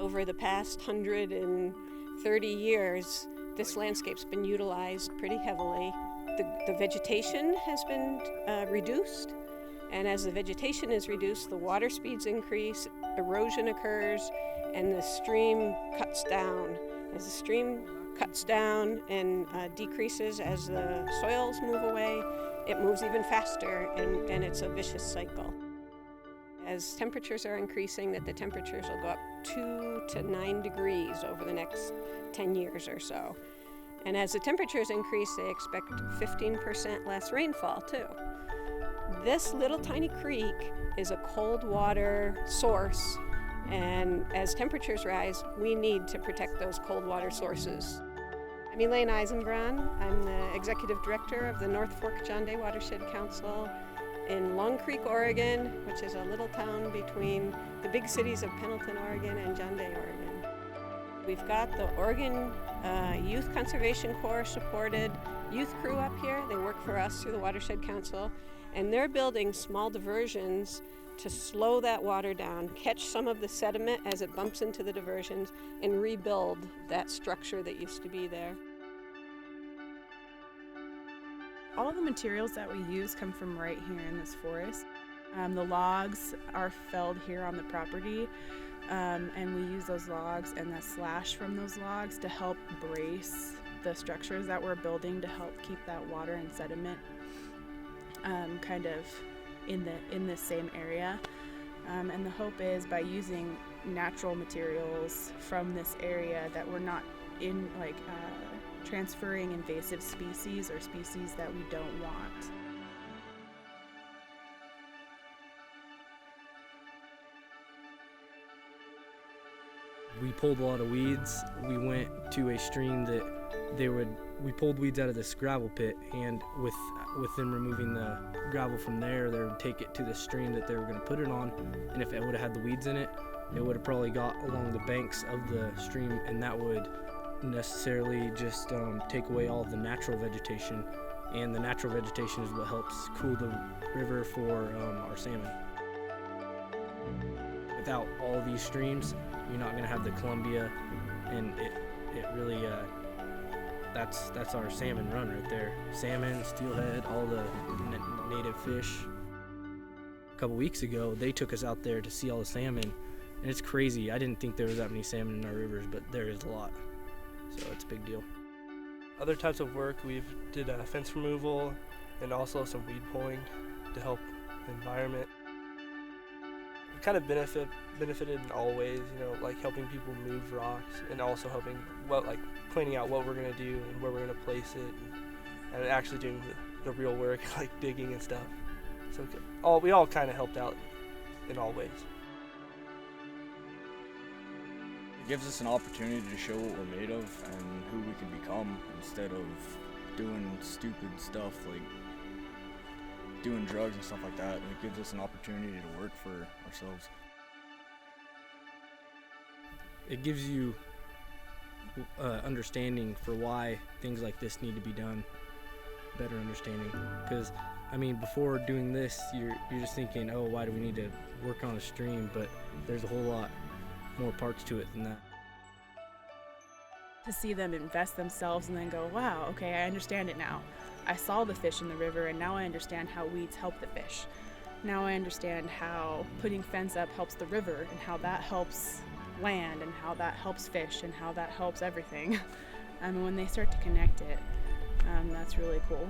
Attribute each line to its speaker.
Speaker 1: Over the past 130 years, this landscape's been utilized pretty heavily. The vegetation has been reduced, and as the vegetation is reduced, the water speeds increase, erosion occurs, and the stream cuts down. As the stream cuts down and decreases as the soils move away, it moves even faster, and it's a vicious cycle. As temperatures are increasing, the temperatures will go up 2 to 9 degrees over the next 10 years or so. And as the temperatures increase, they expect 15% less rainfall too. This little tiny creek is a cold water source, and as temperatures rise, we need to protect those cold water sources. I'm Elaine Eisenbrun. I'm the Executive Director of the North Fork John Day Watershed Council in Long Creek, Oregon, which is a little town between the big cities of Pendleton, Oregon and John Day, Oregon. We've got the Oregon Youth Conservation Corps supported youth crew up here. They work for us through the Watershed Council, and they're building small diversions to slow that water down, catch some of the sediment as it bumps into the diversions, and rebuild that structure that used to be there.
Speaker 2: All of the materials that we use come from right here in this forest. The logs are felled here on the property, and we use those logs and the slash from those logs to help brace the structures that we're building to help keep that water and sediment kind of in the same area. And the hope is by using natural materials from this area that we're not in transferring invasive species or species that we don't want.
Speaker 3: We pulled a lot of weeds. We went to a stream that we pulled weeds out of this gravel pit, and with them removing the gravel from there, they would take it to the stream that they were going to put it on, and if it would have had the weeds in it, it would have probably got along the banks of the stream, and that would necessarily just take away all of the natural vegetation, and the natural vegetation is what helps cool the river for our salmon. Without all these streams, you're not going to have the Columbia, and it really that's our salmon run right there. Salmon, steelhead, all the native fish. A couple weeks ago, they took us out there to see all the salmon, and it's crazy. I didn't think there was that many salmon in our rivers, but there is a lot. So it's a big deal.
Speaker 4: Other types of work, we've did fence removal and also some weed pulling to help the environment. We kind of benefited in all ways, like helping people move rocks and also helping, pointing out what we're going to do and where we're going to place it, and actually doing the real work, like digging and stuff. So we all kind of helped out in all ways.
Speaker 5: It gives us an opportunity to show what we're made of and who we can become instead of doing stupid stuff like doing drugs and stuff like that. It gives us an opportunity to work for ourselves.
Speaker 3: It gives you understanding for why things like this need to be done, better understanding. Because, before doing this, you're just thinking, oh, why do we need to work on a stream? But there's a whole lot more parts to it than that.
Speaker 2: To see them invest themselves and then go, wow, okay, I understand it now. I saw the fish in the river, and now I understand how weeds help the fish. Now I understand how putting fence up helps the river, and how that helps land, and how that helps fish, and how that helps everything. And when they start to connect it, that's really cool.